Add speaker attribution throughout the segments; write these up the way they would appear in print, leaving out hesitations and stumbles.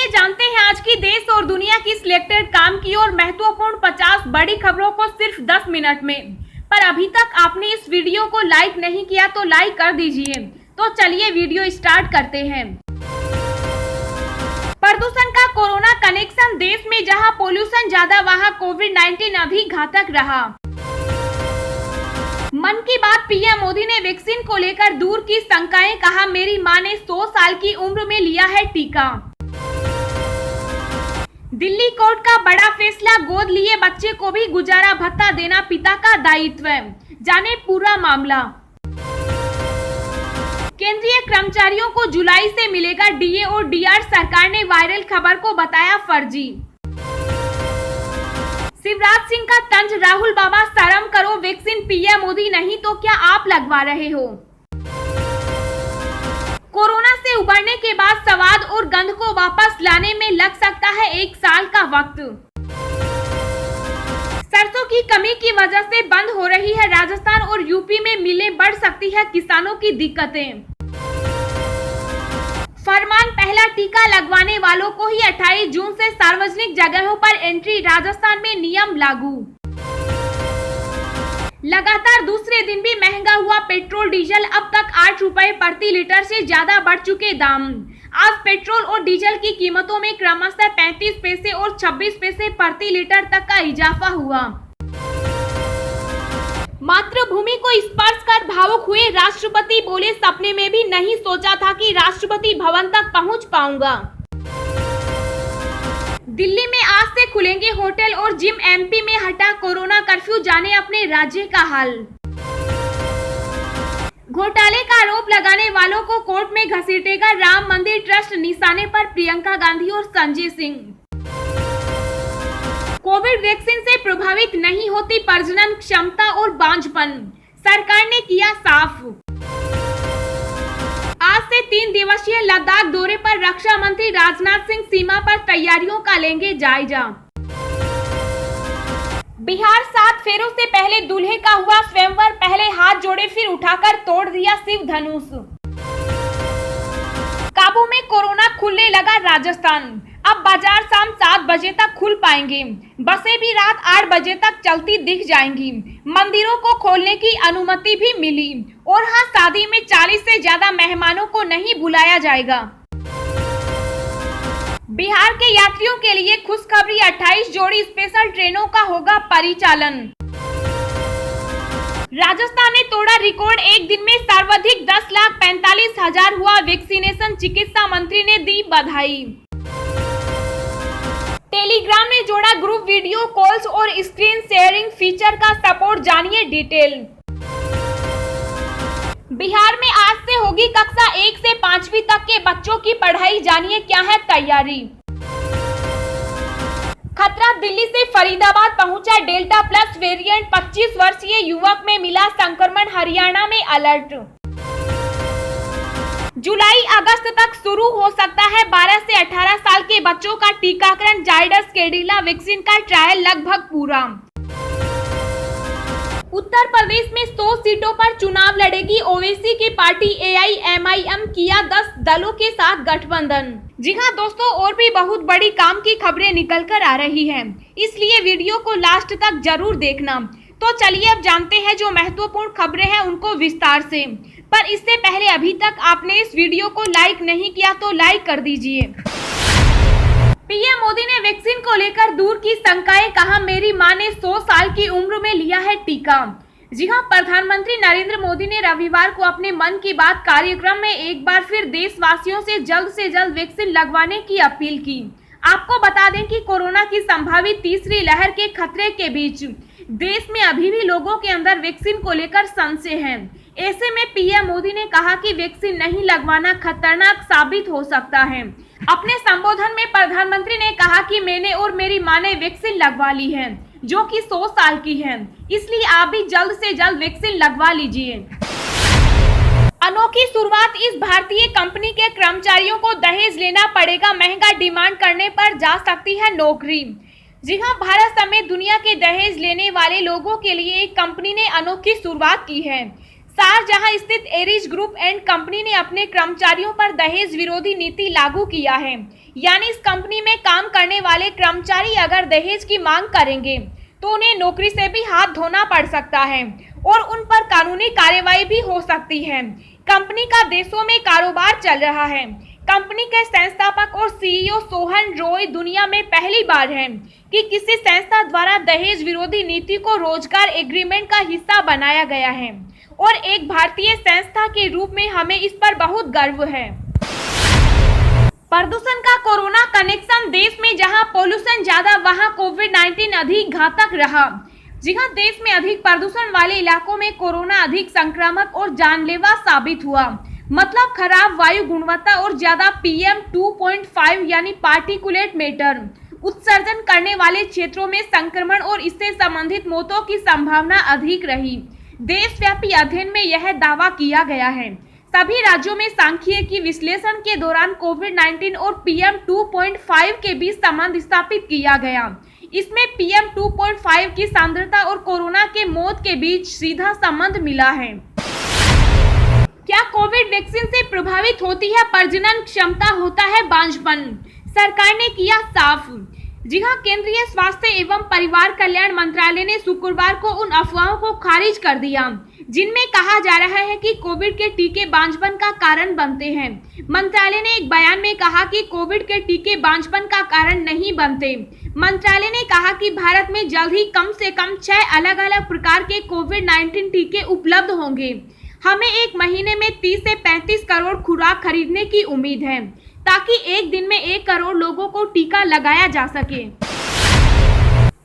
Speaker 1: जानते हैं आज की देश और दुनिया की सिलेक्टेड काम की और महत्वपूर्ण 50 बड़ी खबरों को सिर्फ 10 मिनट में। पर अभी तक आपने इस वीडियो को लाइक नहीं किया तो लाइक कर दीजिए। तो चलिए वीडियो स्टार्ट करते हैं। प्रदूषण का कोरोना कनेक्शन, देश में जहां पोल्यूशन ज्यादा वहां कोविड-19 अधिक घातक रहा। मन की बात, पीएम मोदी ने वैक्सीन को लेकर दूर की शंकाएं, कहा मेरी मां ने 100 साल की उम्र में लिया है टीका। दिल्ली कोर्ट का बड़ा फैसला, गोद लिए बच्चे को भी गुजारा भत्ता देना पिता का दायित्व। जाने पूरा मामला। केंद्रीय कर्मचारियों को जुलाई से मिलेगा डीए और डीआर, सरकार ने वायरल खबर को बताया फर्जी। शिवराज सिंह का तंज, राहुल बाबा शर्म करो, वैक्सीन पीएम मोदी नहीं तो क्या आप लगवा रहे हो। कोरोना से उबरने के बाद स्वाद और गंध को वापस लाने में लग सकता है 1 साल का वक्त। सरसों की कमी की वजह से बंद हो रही है राजस्थान और यूपी में मिलें, बढ़ सकती है किसानों की दिक्कतें। फरमान, पहला टीका लगवाने वालों को ही 28 जून से सार्वजनिक जगहों पर एंट्री, राजस्थान में नियम लागू। लगातार दूसरे दिन भी महंगा हुआ पेट्रोल डीजल, अब तक 8 रुपए प्रति लीटर से ज्यादा बढ़ चुके दाम। आज पेट्रोल और डीजल की कीमतों में क्रमशः 35 पैसे और 26 पैसे प्रति लीटर तक का इजाफा हुआ। मातृभूमि को स्पर्श कर भावुक हुए राष्ट्रपति, बोले सपने में भी नहीं सोचा था कि राष्ट्रपति भवन तक पहुंच पाऊंगा। दिल्ली में आज से खुलेंगे होटल और जिम, एमपी में हटा कोरोना कर्फ्यू, जाने अपने राज्य का हाल। घोटाले का आरोप लगाने वालों को कोर्ट में घसीटेगा राम मंदिर ट्रस्ट, निशाने पर प्रियंका गांधी और संजय सिंह। कोविड वैक्सीन से प्रभावित नहीं होती प्रजनन क्षमता और बांझपन, सरकार ने किया साफ। आज से 3 दिवसीय लद्दाख दौरे पर रक्षा मंत्री राजनाथ सिंह सीमा पर तैयारियों का लेंगे जायजा। बिहार 7 फेरों से पहले दूल्हे का हुआ स्वयंवर, पहले हाथ जोड़े फिर उठाकर तोड़ दिया शिव धनुष। काबू में कोरोना, खुलने लगा राजस्थान, अब बाजार शाम 7 बजे तक खुल पाएंगे, बसें भी रात 8 बजे तक चलती दिख जाएंगी। मंदिरों को खोलने की अनुमति भी मिली और हाँ, शादी में 40 से ज्यादा मेहमानों को नहीं बुलाया जाएगा। बिहार के यात्रियों के लिए खुशखबरी, 28 जोड़ी स्पेशल ट्रेनों का होगा परिचालन। राजस्थान ने तोड़ा रिकॉर्ड, एक दिन में सर्वाधिक 10,45,000 हुआ वैक्सीनेशन, चिकित्सा मंत्री ने दी बधाई। टेलीग्राम ने जोड़ा ग्रुप वीडियो कॉल्स और स्क्रीन शेयरिंग फीचर का सपोर्ट, जानिए डिटेल। बिहार में आज से होगी कक्षा 1 से 5वीं तक के बच्चों की पढ़ाई, जानिए क्या है तैयारी। खतरा, दिल्ली से फरीदाबाद पहुंचा डेल्टा प्लस वेरिएंट, 25 वर्षीय युवक में मिला संक्रमण, हरियाणा में अलर्ट। जुलाई अगस्त तक शुरू हो सकता है 12 से 18 साल के बच्चों का टीकाकरण, जायडस कैडिला वैक्सीन का ट्रायल लगभग पूरा। उत्तर प्रदेश में 100 सीटों पर चुनाव लड़ेगी ओवैसी की पार्टी एआईएमआईएम, किया 10 दलों के साथ गठबंधन। जी हां दोस्तों, और भी बहुत बड़ी काम की खबरें निकल कर आ रही हैं, इसलिए वीडियो को लास्ट तक जरूर देखना। तो चलिए अब जानते हैं जो महत्वपूर्ण खबरें हैं उनको विस्तार से। पर इससे पहले अभी तक आपने इस वीडियो को लाइक नहीं किया तो लाइक कर दीजिए। पीएम मोदी ने वैक्सीन को लेकर दूर की शंकाएं, कहा मेरी मां ने 100 साल की उम्र में लिया है टीका। जी हां, प्रधानमंत्री नरेंद्र मोदी ने रविवार को अपने मन की बात कार्यक्रम में एक बार फिर देशवासियों से जल्द वैक्सीन लगवाने की अपील की। आपको बता दें कि कोरोना की संभावित तीसरी लहर के खतरे के बीच देश में अभी भी लोगों के अंदर वैक्सीन को लेकर संशय है। ऐसे में पीएम मोदी ने कहा कि वैक्सीन नहीं लगवाना खतरनाक साबित हो सकता है। अपने संबोधन में प्रधानमंत्री ने कहा कि मैंने और मेरी मां ने वैक्सीन लगवा ली है, जो कि 100 साल की है, इसलिए आप भी जल्द से जल्द वैक्सीन लगवा लीजिए। अनोखी शुरुआत, इस भारतीय कंपनी के कर्मचारियों को दहेज लेना पड़ेगा, महंगा डिमांड करने पर जा सकती है नौकरी। जी हां, भारत समेत दुनिया के दहेज लेने वाले लोगों के लिए एक कंपनी ने अनोखी शुरुआत की है। शारजाह स्थित एरिज ग्रुप एंड कंपनी ने अपने कर्मचारियों पर दहेज विरोधी नीति लागू किया है। यानी इस कंपनी में काम करने वाले कर्मचारी अगर दहेज की मांग करेंगे तो उन्हें नौकरी से भी हाथ धोना पड़ सकता है और उन पर कानूनी कार्रवाई भी हो सकती है। कंपनी का देशों में कारोबार चल रहा है। कंपनी के संस्थापक और सीईओ सोहन रॉय दुनिया में पहली बार है कि किसी संस्था द्वारा दहेज विरोधी नीति को रोजगार एग्रीमेंट का हिस्सा बनाया गया है और एक भारतीय संस्था के रूप में हमें इस पर बहुत गर्व है। प्रदूषण का कोरोना कनेक्शन। देश में जहां पोल्यूशन ज्यादा वहां कोविड-19 अधिक घातक रहा। जी हां, देश में अधिक प्रदूषण वाले इलाकों में कोरोना अधिक संक्रामक और जानलेवा साबित हुआ। मतलब खराब वायु गुणवत्ता और ज्यादा PM 2.5 यानी पार्टिकुलेट मैटर उत्सर्जन करने वाले क्षेत्रों में संक्रमण और इससे संबंधित मौतों की संभावना अधिक रही। देशव्यापी अध्ययन में यह दावा किया गया है। सभी राज्यों में सांख्यिकीय विश्लेषण के दौरान कोविड-19 और PM 2.5 के बीच संबंध स्थापित किया गया। इसमें PM 2.5 की सांद्रता और कोरोना के मौत के बीच सीधा संबंध मिला है। क्या कोविड वैक्सीन से प्रभावित होती है प्रजनन क्षमता, होता है बांझपन? सरकार ने किया साफ। जी हां, केंद्रीय स्वास्थ्य एवं परिवार कल्याण मंत्रालय ने शुक्रवार को उन अफवाहों को खारिज कर दिया जिनमें कहा जा रहा है कि कोविड के टीके बांझपन का कारण बनते हैं। मंत्रालय ने एक बयान में कहा कि कोविड के टीके बांझपन का कारण नहीं बनते। मंत्रालय ने कहा कि भारत में जल्द ही कम से कम 6 अलग अलग प्रकार के कोविड-19 टीके उपलब्ध होंगे। हमें एक महीने में 30 से 35 करोड़ खुराक खरीदने की उम्मीद है ताकि एक दिन में 1 करोड़ लोगों को टीका लगाया जा सके।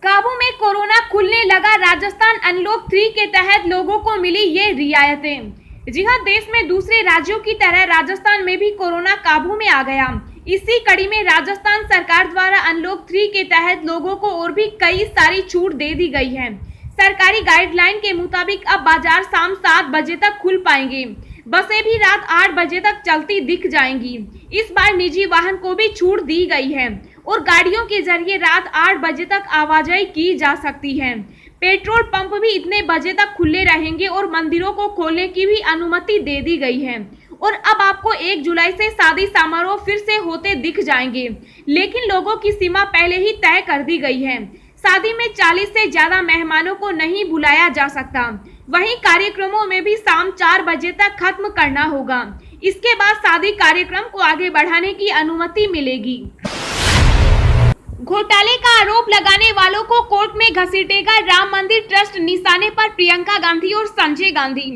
Speaker 1: काबू में कोरोना, खुलने लगा राजस्थान। अनलॉक 3 के तहत लोगों को मिली ये रियायतें। जी हां, देश में दूसरे राज्यों की तरह राजस्थान में भी कोरोना काबू में आ गया। इसी कड़ी में राजस्थान सरकार द्वारा अनलॉक 3 के तहत लोगों को और भी कई सारी छूट दे दी गई है। सरकारी गाइडलाइन के मुताबिक अब बाजार शाम 7 बजे तक खुल पाएंगे। बसें भी रात 8 बजे तक चलती दिख जाएंगी। इस बार निजी वाहन को भी छूट दी गई है और गाड़ियों के जरिए रात 8 बजे तक आवाजाही की जा सकती है। पेट्रोल पंप भी इतने बजे तक खुले रहेंगे और मंदिरों को खोलने की भी अनुमति दे दी गई है। और अब आपको 1 जुलाई से शादी समारोह फिर से होते दिख जाएंगे, लेकिन लोगों की सीमा पहले ही तय कर दी गई है। शादी में 40 से ज्यादा मेहमानों को नहीं बुलाया जा सकता। वहीं कार्यक्रमों में भी शाम 4 बजे तक खत्म करना होगा। इसके बाद शादी कार्यक्रम को आगे बढ़ाने की अनुमति मिलेगी। घोटाले का आरोप लगाने वालों को कोर्ट में घसीटेगा राम मंदिर ट्रस्ट। निशाने पर प्रियंका गांधी और संजय गांधी।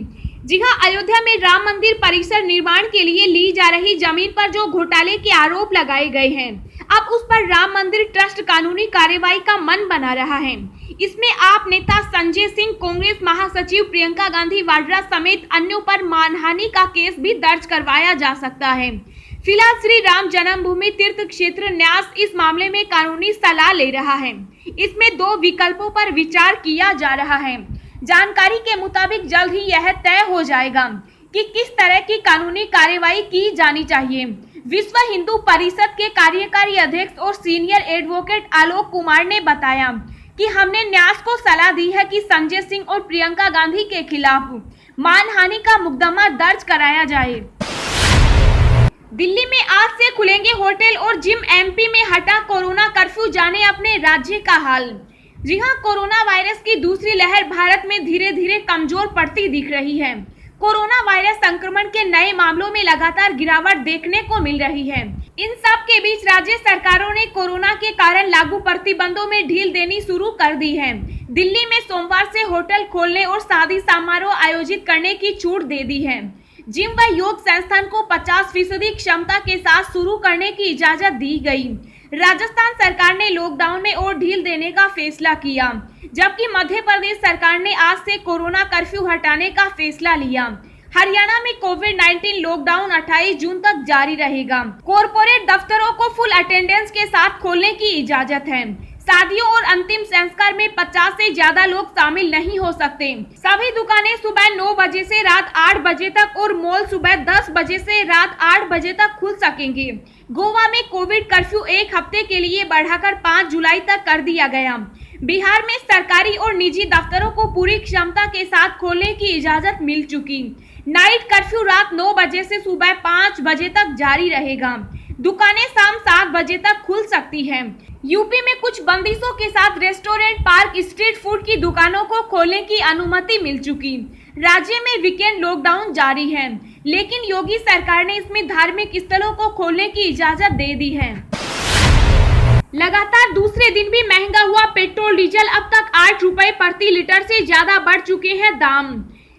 Speaker 1: जी हां, अयोध्या में राम मंदिर परिसर निर्माण के लिए ली जा रही जमीन पर जो घोटाले के आरोप लगाए गए हैं, अब उस पर राम मंदिर ट्रस्ट कानूनी कार्रवाई का मन बना रहा है। इसमें आप नेता संजय सिंह, कांग्रेस महासचिव प्रियंका गांधी वाड्रा समेत अन्यों पर मानहानि का केस भी दर्ज करवाया जा सकता है। फिलहाल श्री राम जन्मभूमि तीर्थ क्षेत्र न्यास इस मामले में कानूनी सलाह ले रहा है। इसमें 2 विकल्पों पर विचार किया जा रहा है। जानकारी के मुताबिक जल्द ही यह तय हो जाएगा कि किस तरह की कानूनी कार्रवाई की जानी चाहिए। विश्व हिंदू परिषद के कार्यकारी अध्यक्ष और सीनियर एडवोकेट आलोक कुमार ने बताया कि हमने न्यास को सलाह दी है कि संजय सिंह और प्रियंका गांधी के खिलाफ मानहानि का मुकदमा दर्ज कराया जाए। दिल्ली में आज से खुलेंगे होटल और जिम। MP में हटा कोरोना कर्फ्यू, जाने अपने राज्य का हाल। जी हां, कोरोना वायरस की दूसरी लहर भारत में धीरे धीरे कमजोर पड़ती दिख रही है। कोरोना वायरस संक्रमण के नए मामलों में लगातार गिरावट देखने को मिल रही है। इन सब के बीच राज्य सरकारों ने कोरोना के कारण लागू प्रतिबंधों में ढील देनी शुरू कर दी है। दिल्ली में सोमवार से होटल खोलने और शादी समारोह आयोजित करने की छूट दे दी है। जिम व योग संस्थान को 50% क्षमता के साथ शुरू करने की इजाजत दी गई। राजस्थान सरकार ने लॉकडाउन में और ढील देने का फैसला किया, जबकि मध्य प्रदेश सरकार ने आज से कोरोना कर्फ्यू हटाने का फैसला लिया। हरियाणा में कोविड-19 लॉकडाउन 28 जून तक जारी रहेगा। कॉर्पोरेट दफ्तरों को फुल अटेंडेंस के साथ खोलने की इजाजत है। शादियों और अंतिम संस्कार में 50 से ज्यादा लोग शामिल नहीं हो सकते। सभी दुकानें सुबह 9 बजे से रात 8 बजे तक और मॉल सुबह 10 बजे से रात 8 बजे तक खुल सकेंगे। गोवा में कोविड कर्फ्यू 1 हफ्ते के लिए बढ़ाकर 5 जुलाई तक कर दिया गया। बिहार में सरकारी और निजी दफ्तरों को पूरी क्षमता के साथ खोलने की इजाजत मिल चुकी। नाइट कर्फ्यू रात 9 बजे से सुबह 5 बजे तक जारी रहेगा। दुकानें शाम 7 बजे तक खुल सकती हैं। यूपी में कुछ बंदिशों के साथ रेस्टोरेंट, पार्क, स्ट्रीट फूड की दुकानों को खोलने की अनुमति मिल चुकी। राज्य में वीकेंड लॉकडाउन जारी है, लेकिन योगी सरकार ने इसमें धार्मिक स्थलों को खोलने की इजाजत दे दी है। लगातार दूसरे दिन भी महंगा हुआ पेट्रोल डीजल। अब तक 8 रुपए प्रति लीटर से ज्यादा बढ़ चुके हैं दाम।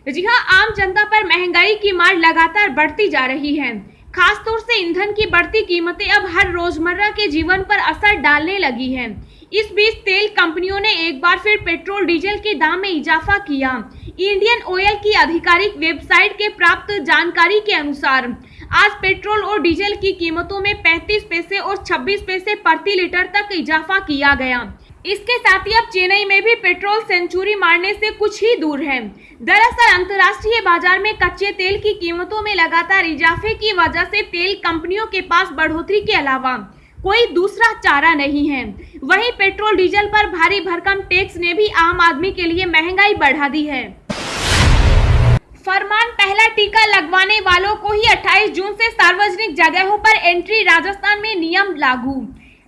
Speaker 1: जी हां, आम जनता पर महंगाई की मार लगातार बढ़ती जा रही है। खासतौर से ईंधन की बढ़ती कीमतें अब हर रोजमर्रा के जीवन पर असर डालने लगी हैं। इस बीच तेल कंपनियों ने एक बार फिर पेट्रोल डीजल के दाम में इजाफा किया। इंडियन ऑयल की आधिकारिक वेबसाइट के प्राप्त जानकारी के अनुसार आज पेट्रोल और डीजल की कीमतों में 35 पैसे और 26 पैसे प्रति लीटर तक इजाफा किया गया। इसके साथ ही अब चेन्नई में भी पेट्रोल सेंचुरी मारने से कुछ ही दूर है। दरअसल अंतर्राष्ट्रीय बाजार में कच्चे तेल की कीमतों में लगातार इजाफे की वजह से तेल कंपनियों के पास बढ़ोतरी के अलावा कोई दूसरा चारा नहीं है। वहीं पेट्रोल डीजल पर भारी भरकम टैक्स ने भी आम आदमी के लिए महंगाई बढ़ा दी है। फरमान, पहला टीका लगवाने वालों को ही 28 जून से सार्वजनिक जगहों पर एंट्री। राजस्थान में नियम लागू।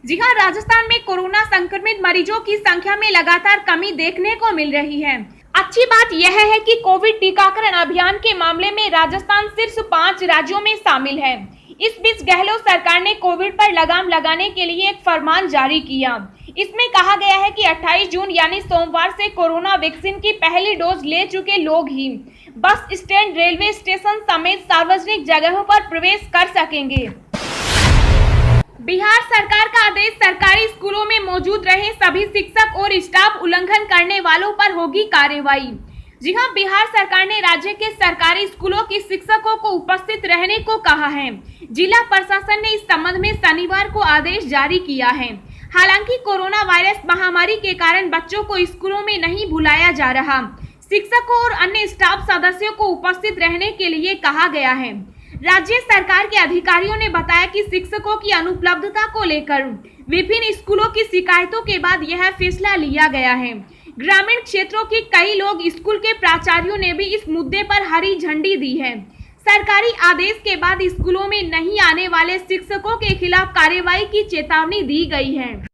Speaker 1: जी हां, राजस्थान में कोरोना संक्रमित मरीजों की संख्या में लगातार कमी देखने को मिल रही है। अच्छी बात यह है कि कोविड टीकाकरण अभियान के मामले में राजस्थान शीर्ष 5 राज्यों में शामिल है। इस बीच गहलोत सरकार ने कोविड पर लगाम लगाने के लिए एक फरमान जारी किया। इसमें कहा गया है कि 28 जून यानी सोमवार से कोरोना वैक्सीन की पहली डोज ले चुके लोग ही बस स्टैंड, रेलवे स्टेशन समेत सार्वजनिक जगहों पर प्रवेश कर सकेंगे। बिहार सरकार का आदेश, सरकारी स्कूलों में मौजूद रहे सभी शिक्षक और स्टाफ उल्लंघन करने वालों पर होगी कार्रवाई। जी हां, बिहार सरकार ने राज्य के सरकारी स्कूलों के शिक्षकों को उपस्थित रहने को कहा है। जिला प्रशासन ने इस संबंध में शनिवार को आदेश जारी किया है। हालांकि कोरोना वायरस महामारी के कारण बच्चों को स्कूलों में नहीं बुलाया जा रहा। शिक्षकों और अन्य स्टाफ सदस्यों को उपस्थित रहने के लिए कहा गया है। राज्य सरकार के अधिकारियों ने बताया कि शिक्षकों की अनुपलब्धता को लेकर विभिन्न स्कूलों की शिकायतों के बाद यह फैसला लिया गया है। ग्रामीण क्षेत्रों के कई लोग स्कूल के प्राचार्यों ने भी इस मुद्दे पर हरी झंडी दी है। सरकारी आदेश के बाद स्कूलों में नहीं आने वाले शिक्षकों के खिलाफ कार्रवाई की चेतावनी दी गई है।